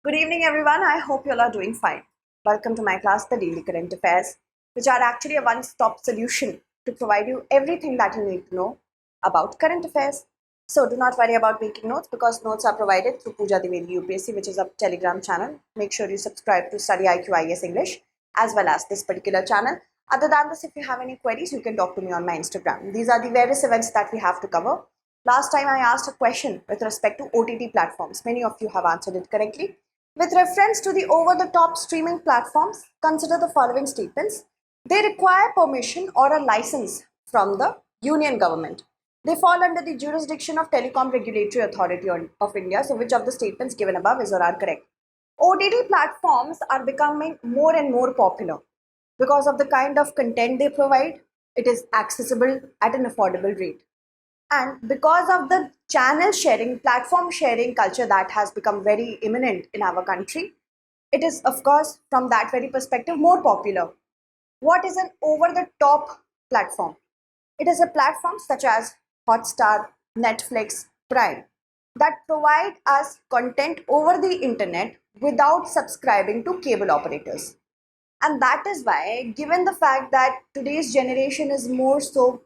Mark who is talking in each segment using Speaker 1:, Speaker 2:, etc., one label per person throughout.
Speaker 1: Good evening, everyone. I hope you all are doing fine. Welcome to my class, the Daily Current Affairs, which are actually a one-stop solution to provide you everything that you need to know about current affairs. So do not worry about making notes because notes are provided through Pooja Dwivedi UPSC, which is a Telegram channel. Make sure you subscribe to StudyIQ IAS English as well as this particular channel. Other than this, if you have any queries, you can talk to me on my Instagram. These are the various events that we have to cover. Last time I asked a question with respect to OTT platforms. Many of you have answered it correctly. With reference to the over-the-top streaming platforms, consider the following statements. They require permission or a license from the Union government. They fall under the jurisdiction of Telecom Regulatory Authority of India. So which of the statements given above is or are correct? OTT platforms are becoming more and more popular because of the kind of content they provide. It is accessible at an affordable rate. And because of the channel sharing, platform sharing culture that has become very imminent in our country, it is, of course, from that very perspective, more popular. What is an over-the-top platform? It is a platform such as Hotstar, Netflix, Prime that provide us content over the internet without subscribing to cable operators. And that is why, given the fact that today's generation is more so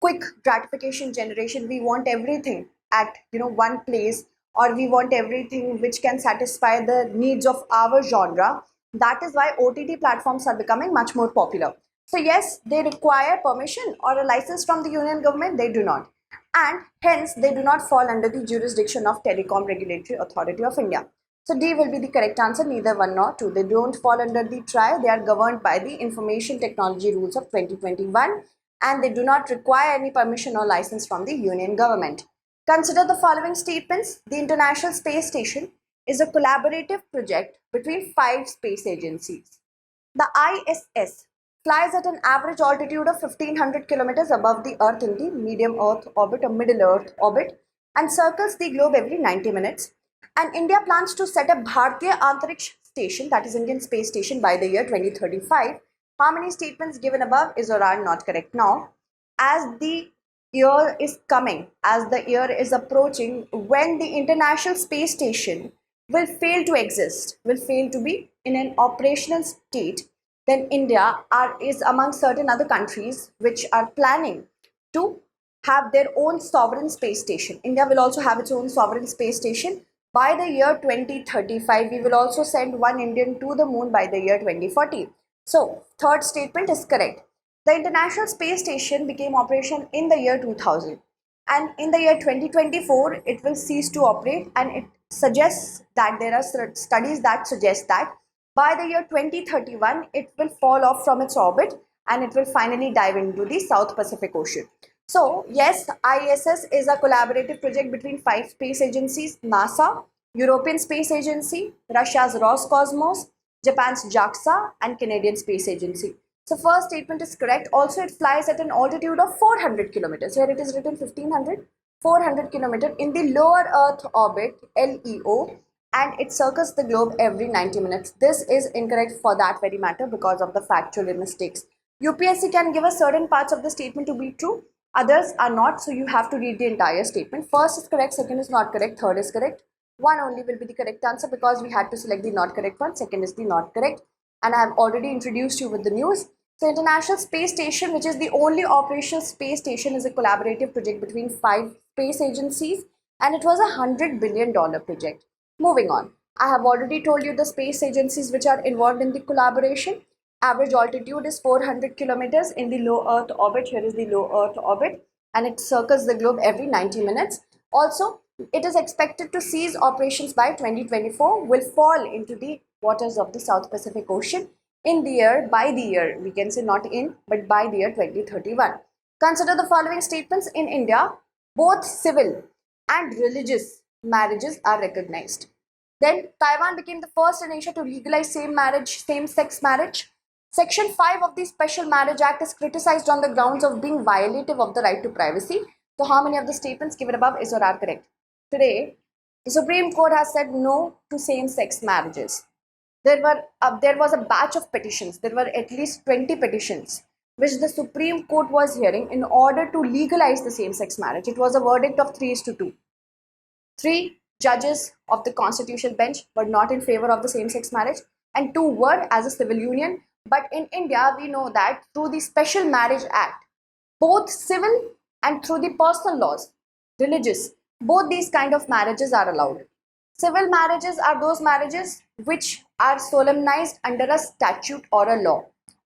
Speaker 1: quick gratification generation, we want everything at one place, or we want everything which can satisfy the needs of our genre. That is why OTT platforms are becoming much more popular. So yes, they require permission or a license from the union government. They do not, and hence they do not fall under the jurisdiction of Telecom Regulatory Authority of India. So D will be the correct answer, neither 1 nor 2. They don't fall under the TRI. They are governed by the Information Technology Rules of 2021 and they do not require any permission or license from the union government. Consider the following statements. The International Space Station is a collaborative project between 5 space agencies. The ISS flies at an average altitude of 1500 kilometers above the Earth in the medium Earth orbit or middle Earth orbit and circles the globe every 90 minutes. And India plans to set up Bhartiya Antariksha station, that is Indian space station, by the year 2035. How many statements given above is or are not correct? Now, as the year is coming, as the year is approaching, when the International Space Station will fail to exist, will fail to be in an operational state, then India is among certain other countries which are planning to have their own sovereign space station. India will also have its own sovereign space station. By the year 2035, we will also send one Indian to the moon by the year 2040. So, third statement is correct. The International Space Station became operational in the year 2000. And in the year 2024, it will cease to operate, and it suggests that there are studies that suggest that by the year 2031, it will fall off from its orbit and it will finally dive into the South Pacific Ocean. So yes, ISS is a collaborative project between 5 space agencies: NASA, European Space Agency, Russia's Roscosmos, Japan's JAXA, and Canadian Space Agency. So first statement is correct. Also, it flies at an altitude of 400 kilometers. Here it is written 1500, 400 kilometers in the lower Earth orbit, LEO, and it circles the globe every 90 minutes. This is incorrect for that very matter because of the factual mistakes. UPSC can give us certain parts of the statement to be true, others are not, so you have to read the entire statement. First is correct, second is not correct, third is correct. One only will be the correct answer because we had to select the not correct one. Second is the not correct, and I have already introduced you with the news. So International Space Station, which is the only operational space station, is a collaborative project between 5 space agencies, and it was a $100 billion project. Moving on, I have already told you the space agencies which are involved in the collaboration. Average altitude is 400 kilometers in the low Earth orbit. Here is the low Earth orbit, and it circles the globe every 90 minutes. Also, it is expected to cease operations by 2024, will fall into the waters of the South Pacific Ocean by the year, we can say not in, but by the year 2031. Consider the following statements. In India, both civil and religious marriages are recognized. Then Taiwan became the first in Asia to legalize same-sex marriage. Section 5 of the Special Marriage Act is criticized on the grounds of being violative of the right to privacy. So how many of the statements given above is or are correct? Today, the Supreme Court has said no to same-sex marriages. There was a batch of petitions. There were at least 20 petitions which the Supreme Court was hearing in order to legalize the same-sex marriage. It was a verdict of 3:2. 3 judges of the constitutional bench were not in favor of the same-sex marriage, and 2 were as a civil union. But in India, we know that through the Special Marriage Act, both civil and through the personal laws, religious, both these kind of marriages are allowed. Civil marriages are those marriages which are solemnized under a statute or a law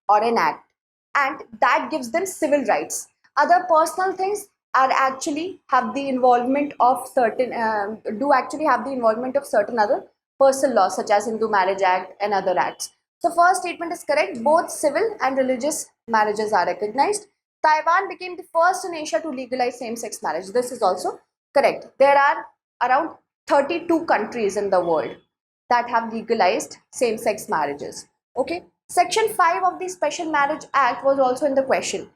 Speaker 1: or an act, and that gives them civil rights. Other personal things are actually have the involvement of certain do actually have the involvement of certain other personal laws such as Hindu Marriage Act and other acts. So first statement is correct. Both civil and religious marriages are recognized. Taiwan became the first in Asia to legalize same-sex marriage. This is also correct. There are around 32 countries in the world that have legalized same-sex marriages. Okay. Section 5 of the Special Marriage Act was also in the question.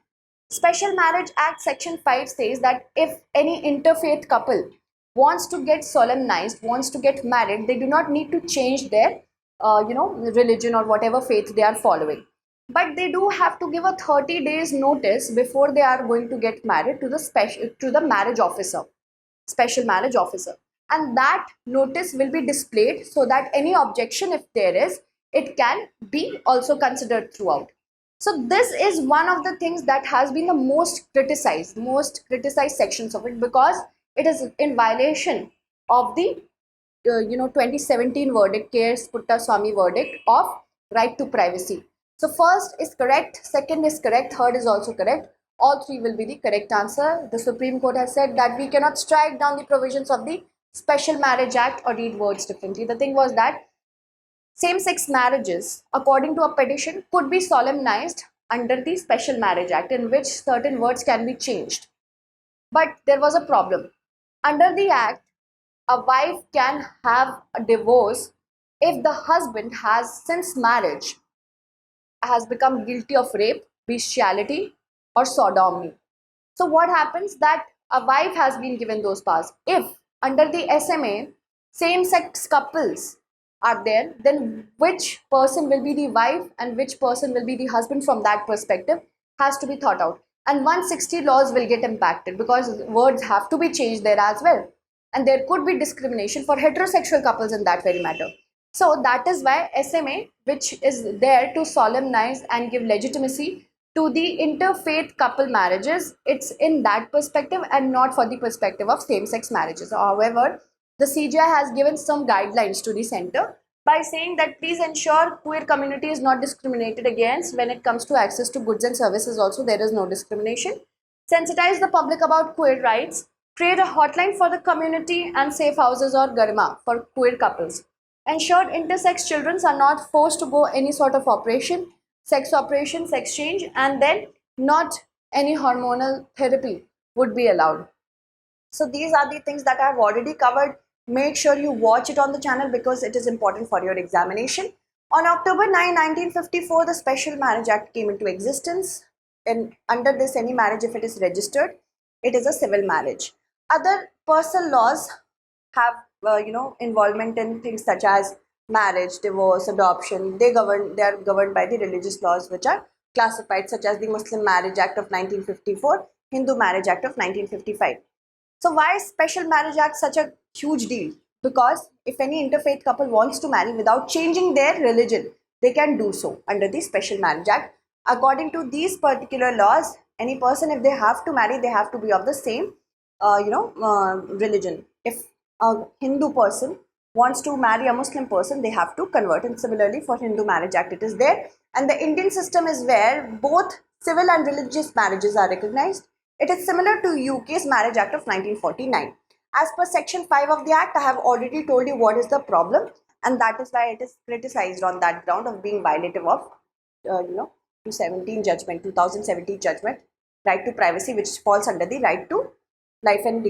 Speaker 1: Special Marriage Act Section 5 says that if any interfaith couple wants to get solemnized, wants to get married, they do not need to change their religion or whatever faith they are following. But they do have to give a 30 days notice before they are going to get married to the marriage officer, special marriage officer. And that notice will be displayed so that any objection, if there is, it can be also considered throughout. So this is one of the things that has been the most criticized sections of it, because it is in violation of the 2017 verdict, K.S. Puttaswamy verdict of right to privacy. So first is correct, second is correct, third is also correct. All three will be the correct answer. The Supreme Court has said that we cannot strike down the provisions of the Special Marriage Act or read words differently. The thing was that same-sex marriages, according to a petition, could be solemnized under the Special Marriage Act, in which certain words can be changed. But there was a problem. Under the Act, a wife can have a divorce if the husband has, since marriage, has become guilty of rape, bestiality, or sodomy. So what happens that a wife has been given those powers. If under the SMA, same-sex couples are there, then which person will be the wife and which person will be the husband from that perspective has to be thought out. And 160 laws will get impacted because words have to be changed there as well. And there could be discrimination for heterosexual couples in that very matter. So that is why SMA, which is there to solemnize and give legitimacy to the interfaith couple marriages, it's in that perspective and not for the perspective of same-sex marriages. However, the CJI has given some guidelines to the center by saying that please ensure queer community is not discriminated against when it comes to access to goods and services. Also, there is no discrimination. Sensitize the public about queer rights. Create a hotline for the community and safe houses or garima for queer couples. Ensure intersex children are not forced to go any sort of operation, sex change, and then not any hormonal therapy would be allowed. So these are the things that I've already covered. Make sure you watch it on the channel because it is important for your examination. On October 9, 1954, the Special Marriage Act came into existence. And under this, any marriage, if it is registered, it is a civil marriage. Other personal laws have involvement in things such as marriage, divorce, adoption. They are governed by the religious laws which are classified, such as the Muslim Marriage Act of 1954, Hindu Marriage Act of 1955. So why is Special Marriage Act such a huge deal? Because if any interfaith couple wants to marry without changing their religion, they can do so under the Special Marriage Act. According to these particular laws, any person, if they have to marry, they have to be of the same religion. If a Hindu person wants to marry a Muslim person, they have to convert. And similarly for Hindu Marriage Act, it is there. And the Indian system is where both civil and religious marriages are recognized. It is similar to UK's Marriage Act of 1949. As per Section 5 of the Act, I have already told you what is the problem, and that is why it is criticized on that ground of being violative of 2017 judgment, right to privacy, which falls under the right to life and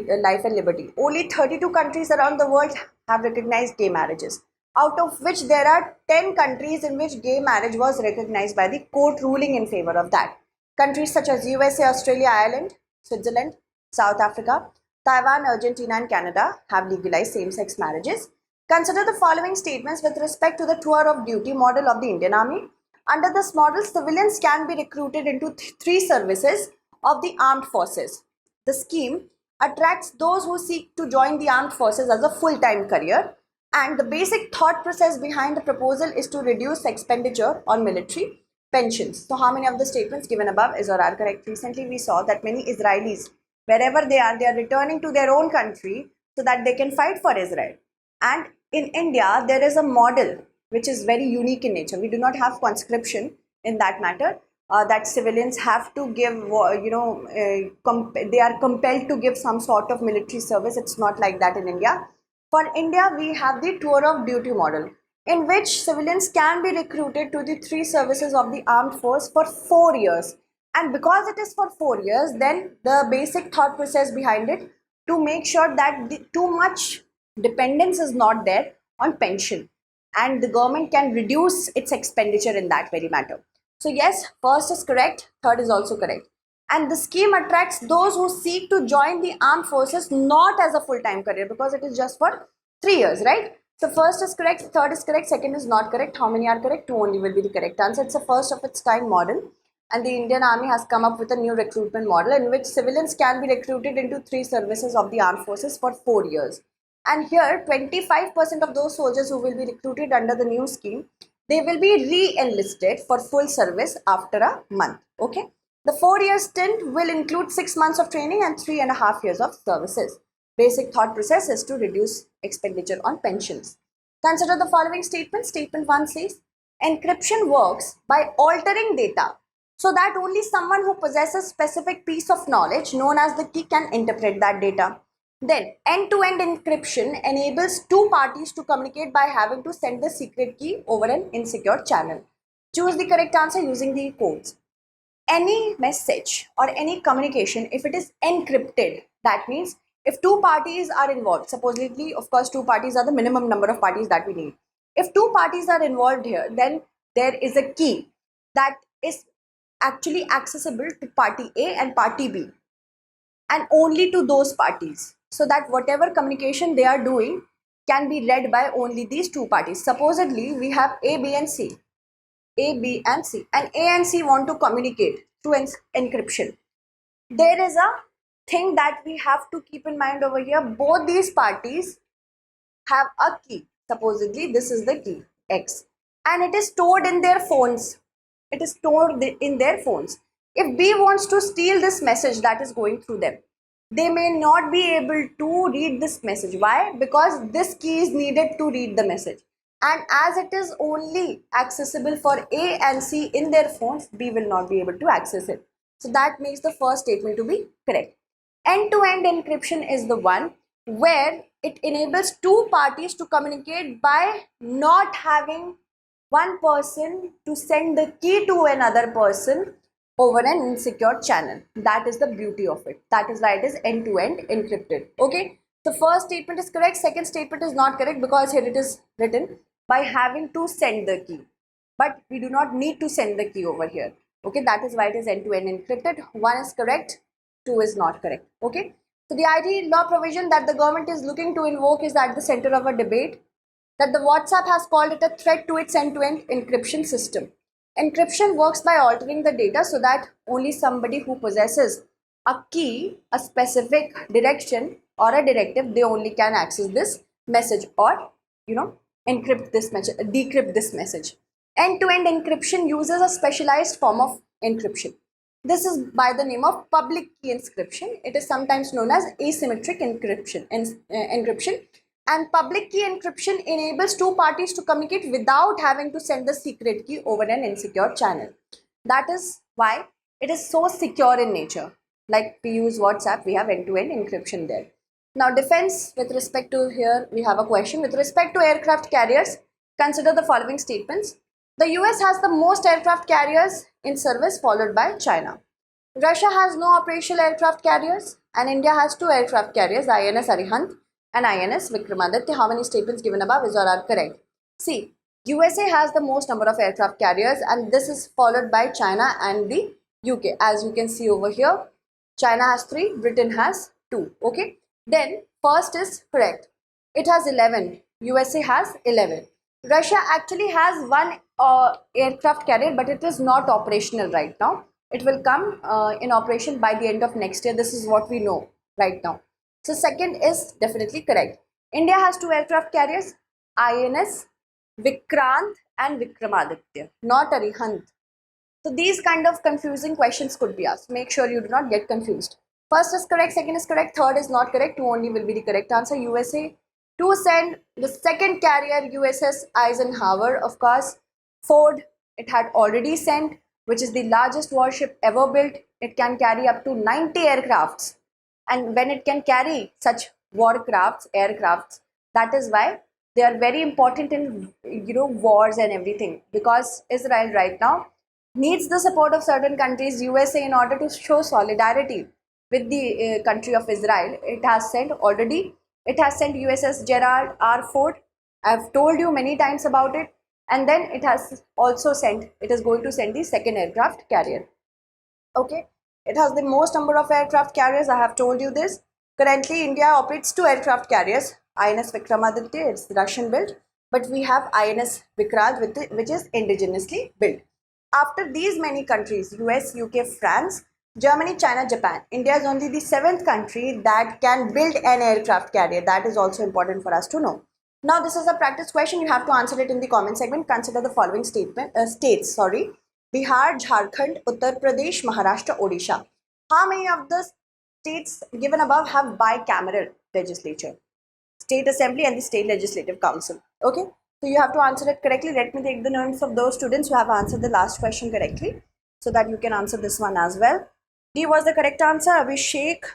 Speaker 1: liberty. Only 32 countries around the world have recognized gay marriages, out of which there are 10 countries in which gay marriage was recognized by the court ruling in favor of that. Countries such as USA, Australia, Ireland, Switzerland, South Africa, Taiwan, Argentina and Canada have legalized same-sex marriages. Consider the following statements with respect to the tour of duty model of the Indian Army. Under this model, civilians can be recruited into three services of the armed forces. The scheme attracts those who seek to join the armed forces as a full-time career, and the basic thought process behind the proposal is to reduce expenditure on military pensions. So how many of the statements given above is or are correct? Recently we saw that many Israelis, wherever they are returning to their own country so that they can fight for Israel. And in India, there is a model which is very unique in nature. We do not have conscription in that matter, that civilians have to give, they are compelled to give some sort of military service. It's not like that in India. For India, we have the tour of duty model, in which civilians can be recruited to the three services of the armed force for 4 years. And because it is for 4 years, then the basic thought process behind it, to make sure that too much dependence is not there on pension, and the government can reduce its expenditure in that very matter. So yes, first is correct, third is also correct. And the scheme attracts those who seek to join the armed forces not as a full-time career, because it is just for 3 years, right? So first is correct, third is correct, second is not correct. How many are correct? 2 only will be the correct answer. It's a first of its kind model, and the Indian Army has come up with a new recruitment model in which civilians can be recruited into 3 services of the armed forces for 4 years. And here 25% of those soldiers who will be recruited under the new scheme, they will be re-enlisted for full service after a month. Okay. The 4-year stint will include 6 months of training and 3.5 years of services. Basic thought process is to reduce expenditure on pensions. Consider the following statement. Statement 1 says, encryption works by altering data so that only someone who possesses specific piece of knowledge known as the key can interpret that data. Then, end-to-end encryption enables two parties to communicate by having to send the secret key over an insecure channel. Choose the correct answer using the codes. Any message or any communication, if it is encrypted, that means if two parties are involved, supposedly, of course, two parties are the minimum number of parties that we need. If two parties are involved here, then there is a key that is actually accessible to party A and party B, and only to those parties, so that whatever communication they are doing can be read by only these two parties. Supposedly, we have A, B and C. A, B and C. And A and C want to communicate through encryption. There is a thing that we have to keep in mind over here. Both these parties have a key. Supposedly, this is the key, X. And it is stored in their phones. It is stored in their phones. If B wants to steal this message that is going through them, they may not be able to read this message. Why? Because this key is needed to read the message. And as it is only accessible for A and C in their phones, B will not be able to access it. So that makes the first statement to be correct. End-to-end encryption is the one where it enables two parties to communicate by not having one person to send the key to another person over an insecure channel. That is the beauty of it. That is why it is end-to-end encrypted. Okay. The first statement is correct. Second statement is not correct because here it is written by having to send the key. But we do not need to send the key over here. Okay. That is why it is end-to-end encrypted. 1 is correct. 2 is not correct. Okay. So the IT law provision that the government is looking to invoke is at the center of a debate, that the WhatsApp has called it a threat to its end-to-end encryption system. Encryption works by altering the data so that only somebody who possesses a key, a specific direction or a directive, they only can access this message or, encrypt this message, decrypt this message. End-to-end encryption uses a specialized form of encryption. This is by the name of public key encryption. It is sometimes known as asymmetric encryption. And public key encryption enables two parties to communicate without having to send the secret key over an insecure channel. That is why it is so secure in nature. Like we use WhatsApp, we have end-to-end encryption there. Now defense, with respect to here, we have a question. With respect to aircraft carriers, consider the following statements. The US has the most aircraft carriers in service, followed by China. Russia has no operational aircraft carriers, and India has 2 aircraft carriers, INS Arihant and INS Vikramaditya. How many statements given above is or are correct? See, USA has the most number of aircraft carriers, and this is followed by China and the UK. As you can see over here, China has 3, Britain has 2. Okay. Then first is correct. It has 11. USA has 11. Russia actually has 1 aircraft carrier, but it is not operational right now. It will come in operation by the end of next year. This is what we know right now. So second is definitely correct. India has 2 aircraft carriers, INS Vikrant and Vikramaditya, not Arihant. So these kind of confusing questions could be asked. Make sure you do not get confused. First is correct, second is correct, third is not correct. Two only will be the correct answer. USA to send the second carrier USS Eisenhower, of course. Ford, it had already sent, which is the largest warship ever built. It can carry up to 90 aircrafts. And when it can carry such warcrafts, aircrafts, that is why they are very important in wars and everything, because Israel right now needs the support of certain countries, USA, in order to show solidarity with the country of Israel. It has sent already, it has sent USS Gerald R. Ford. I've told you many times about it. And then it has also sent, it is going to send the second aircraft carrier. Okay, it has the most number of aircraft carriers. I have told you this. Currently, India operates 2 aircraft carriers. INS Vikramaditya, it's Russian built, but we have INS Vikrant, which is indigenously built. After these many countries, US, UK, France, Germany, China, Japan, India is only the 7th country that can build an aircraft carrier. That is also important for us to know. Now, this is a practice question. You have to answer it in the comment segment. Consider the following states. Bihar, Jharkhand, Uttar Pradesh, Maharashtra, Odisha. How many of the states given above have bicameral legislature? State Assembly and the State Legislative Council. Okay, so you have to answer it correctly. Let me take the names of those students who have answered the last question correctly, so that you can answer this one as well. D was the correct answer. Abhishek,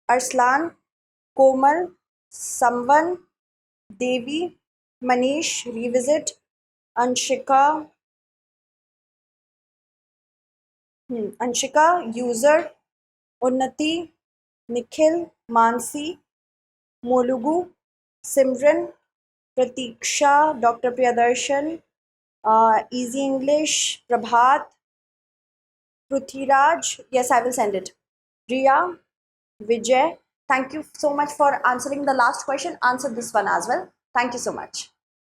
Speaker 1: Arslan, Komal, Samvan, Devi, Manish, Revisit, Anshika, User, Unnati, Nikhil, Mansi, Molugu, Simran, Pratiksha, Dr. Priyadarshan, Easy English, Prabhat, Prithviraj. Yes, I will send it. Riya, Vijay. Thank you so much for answering the last question. Answer this one as well. Thank you so much.